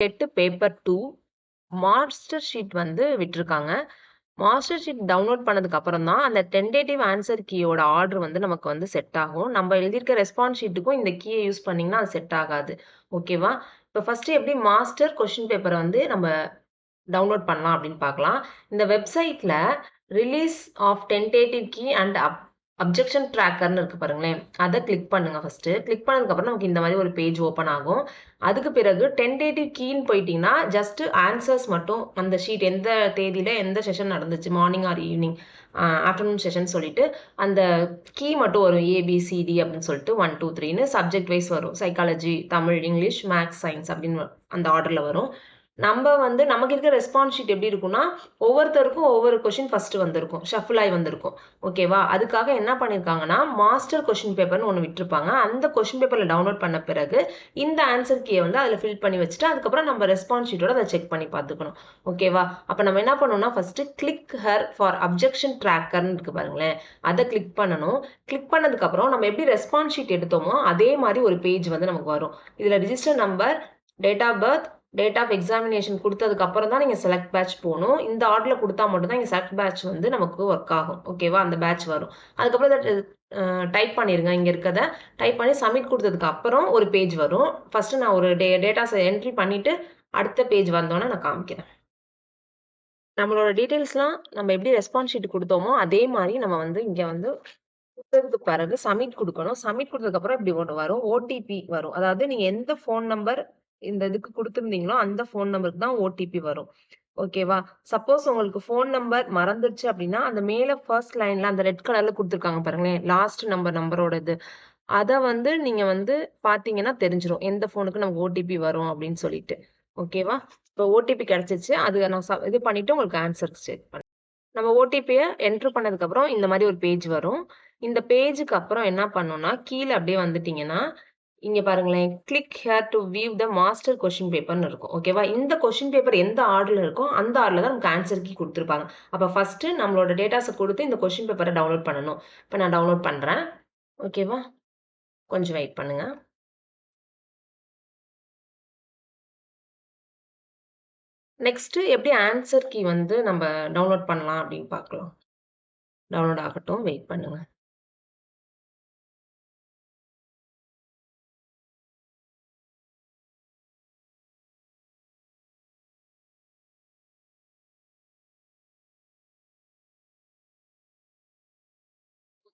Dead paper 2 master sheet வந்து விட்டுருக்காங்க. Master sheet download பண்ணதுக்கு அப்புறம் தான் அந்த டென்டேட்டிவ் ஆன்சர் கீயோட ஆர்டர் வந்து நமக்கு வந்து செட் ஆகும். நம்ம எழுதியிருக்க ரெஸ்பான்ஸ் ஷீட்டுக்கும் இந்த கீயை யூஸ் பண்ணீங்கன்னா அது செட் ஆகாது. ஓகேவா? இப்போ ஃபர்ஸ்ட் எப்படி மாஸ்டர் கொஸ்டின் பேப்பரை வந்து நம்ம டவுன்லோட் பண்ணலாம் அப்படின்னு பார்க்கலாம். இந்த வெப்சைட்ல release of tentative key and objection ட்ராக்கர்னு இருக்கு பாருங்களேன். அதை கிளிக் பண்ணுங்க ஃபர்ஸ்ட். கிளிக் பண்ணதுக்கப்புறம் நமக்கு இந்த மாதிரி ஒரு பேஜ் ஓப்பன் ஆகும். அதுக்கு பிறகு டென்டேட்டிவ் கீன்னு போயிட்டீங்கன்னா ஜஸ்ட் ஆன்சர்ஸ் மட்டும் அந்த ஷீட் எந்த தேதியில எந்த செஷன் நடந்துச்சு morning or evening afternoon session சொல்லிட்டு அந்த கீ மட்டும் வரும் ஏபிசிடி அப்படின்னு சொல்லிட்டு 1 2 3ன்னு சப்ஜெக்ட் வைஸ் வரும். Psychology, Tamil, English, maths, science அப்படின்னு அந்த ஆர்டர்ல வரும். நம்ம வந்து நமக்கு இருக்க ரெஸ்பான்ஸ் ஷீட் எப்படி இருக்கும்னா ஒவ்வொருத்தருக்கும் ஒவ்வொரு கொஸ்டின் ஃபர்ஸ்ட் வந்திருக்கும், ஷஃபிள் ஆகி வந்திருக்கும். ஓகேவா? அதுக்காக என்ன பண்ணியிருக்காங்கன்னா மாஸ்டர் கொஸ்டின் பேப்பர்னு ஒன்று விட்டுருப்பாங்க. அந்த கொஸ்டின் பேப்பரில் டவுன்லோட் பண்ண பிறகு இந்த ஆன்சர் கீயை வந்து அதில் ஃபில் பண்ணி வச்சுட்டு அதுக்கப்புறம் நம்ம ரெஸ்பான்ஸ் ஷீட்டோட அதை செக் பண்ணி பார்த்துக்கணும். ஓகேவா? அப்போ நம்ம என்ன பண்ணணும்னா first click here for objection ட்ராக்கர்னு இருக்கு பாருங்களேன். அதை கிளிக் பண்ணணும். கிளிக் பண்ணதுக்கப்புறம் நம்ம எப்படி ரெஸ்பான்ஸ் ஷீட் எடுத்தோமோ அதே மாதிரி ஒரு பேஜ் வந்து நமக்கு வரும். இதில் register number, date of birth, date of examination கொடுத்ததுக்கு அப்புறம் தான் நீங்கள் செலக்ட் பேட்ச் போகணும். இந்த ஆர்டரில் கொடுத்தா மட்டும் தான் இங்கே செலக்ட் பேட்ச் வந்து நமக்கு ஒர்க் ஆகும். ஓகேவா? அந்த பேட்ச் வரும். அதுக்கப்புறம் டைப் பண்ணிருங்க. இங்கே இருக்கிறத டைப் பண்ணி சப்மிட் கொடுத்ததுக்கு அப்புறம் ஒரு பேஜ் வரும். ஃபர்ஸ்ட் நான் ஒரு டேட்டாஸை என்ட்ரி பண்ணிட்டு அடுத்த பேஜ் வந்தோன்னே நான் காமிக்கிறேன். நம்மளோட டீட்டெயில்ஸ்லாம் நம்ம எப்படி ரெஸ்பான்ஸ் ஷீட் கொடுத்தோமோ அதே மாதிரி நம்ம வந்து இங்கே வந்து கொடுத்ததுக்கு பிறகு சப்மிட் கொடுக்கணும். சப்மிட் கொடுத்ததுக்கு அப்புறம் இப்படி ஒன்று வரும். ஓடிபி வரும். அதாவது நீங்க எந்த ஃபோன் நம்பர் இந்த இதுக்கு கொடுத்துருந்தீங்களோ அந்த ஃபோன் நம்பருக்கு தான் ஓடிபி வரும். ஓகேவா? சப்போஸ் உங்களுக்கு ஃபோன் நம்பர் மறந்துருச்சு அப்படின்னா அந்த மேல ஃபர்ஸ்ட் லைன்ல அந்த ரெட் கலர்ல கொடுத்துருக்காங்க பாருங்களேன். லாஸ்ட் நம்பரோட இது. அத வந்து நீங்க வந்து பார்த்தீங்கன்னா தெரிஞ்சிரும். எந்த ஃபோனுக்கு நமக்கு ஓடிபி வரும் அப்படின்னு சொல்லிட்டு. ஓகேவா? இப்போ ஓடிபி கிடைச்சிருச்சு. அது நான் இது பண்ணிட்டு உங்களுக்கு ஆன்சர் செக் பண்ணேன். நம்ம ஓடிபிய என்டர் பண்ணதுக்கப்புறம் இந்த மாதிரி ஒரு பேஜ் வரும். இந்த பேஜுக்கு அப்புறம் என்ன பண்ணணும்னா, கீழ அப்படியே வந்துட்டீங்கன்னா, இங்க பாருங்களேன். Click here to view the master question பேப்பர்ன்னு இருக்கும். ஓகேவா? இந்த கொஸ்டின் பேப்பர் எந்த ஆர்டர்ல இருக்கோ, அந்த ஆர்டர்ல தான் நமக்கு ஆன்சர் கீ குடுத்துருப்பாங்க. அப்ப ஃபர்ஸ்ட் நம்மளோட டேட்டாஸ குடுத்து இந்த கொஸ்டின் பேப்பர டவுன்லோட் பண்ணணும். இப்ப நான் டவுன்லோட் பண்றேன். ஓகேவா? கொஞ்சம் வெயிட் பண்ணுங்க. நெக்ஸ்ட் எப்படி ஆன்சர் கீ வந்து நம்ம டவுன்லோட் பண்ணலாம் அப்படின்னு பார்க்கலாம். டவுன்லோட் ஆகட்டும். வெயிட் பண்ணுங்க.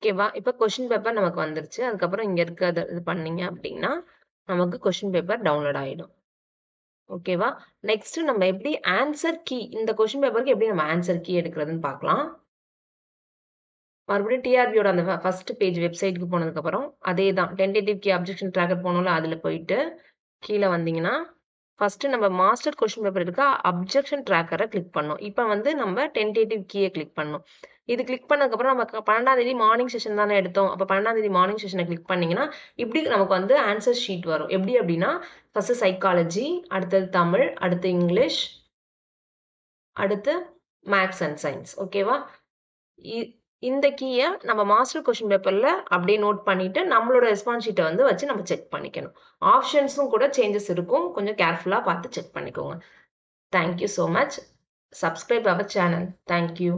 ஓகேவா? இப்ப கொஸ்டின் பேப்பர் நமக்கு வந்துருச்சு. அதுக்கப்புறம் இங்க இருக்கிறத இது பண்ணீங்க அப்படின்னா, நமக்கு கொஸ்டின் பேப்பர் டவுன்லோட் ஆயிடும். ஓகேவா? நெக்ஸ்ட் நம்ம எப்படி ஆன்சர் கீ இந்த கொஸ்டின் பேப்பருக்கு எப்படி நம்ம ஆன்சர் கீ எடுக்கிறதுன்னு பார்க்கலாம். மறுபடியும் டிஆர்பியோட அந்த ஃபர்ஸ்ட் பேஜ் வெப்சைட்க்கு போனதுக்கப்புறம் அதே தான் டென்டேட்டிவ் கீ அப்ஜெக்ஷன் ட்ராக்கர் போனோம்ல, அதுல போயிட்டு கீழ வந்தீங்கன்னா, ஃபர்ஸ்ட் நம்ம மாஸ்டர் கொஸ்டின் பேப்பர் எடுக்க அப்ஜெக்ஷன் ட்ராக்கர கிளிக் பண்ணணும். இப்ப வந்து நம்ம டென்டேட்டிவ் கீய கிளிக் பண்ணணும். இது கிளிக் பண்ணதுக்கப்புறம் நமக்கு 12ஆம் தேதி மார்னிங் செஷன் தானே எடுத்தோம். அப்ப 12ஆம் தேதி மார்னிங் செஷன கிளிக் பண்ணீங்கன்னா, இப்படி நமக்கு வந்து ஆன்சர் ஷீட் வரும். எப்படி அப்படின்னா, ஃபர்ஸ்ட் சைக்காலஜி, அடுத்தது தமிழ், அடுத்து இங்கிலீஷ், அடுத்து மேத்ஸ் அண்ட் சயன்ஸ். ஓகேவா? இ இந்த கீய நம்ம மாஸ்டர் கொஸ்டின் பேப்பர்ல அப்படியே நோட் பண்ணிட்டு, நம்மளோட ரெஸ்பான்ஸ் ஷீட்ட வந்து வச்சு நம்ம செக் பண்ணிக்கணும். ஆப்ஷன்ஸும் கூட சேஞ்சஸ் இருக்கும். கொஞ்சம் கேர்ஃபுல்லா பார்த்து செக் பண்ணிக்கோங்க. Thank you so much. Subscribe our channel. Thank you.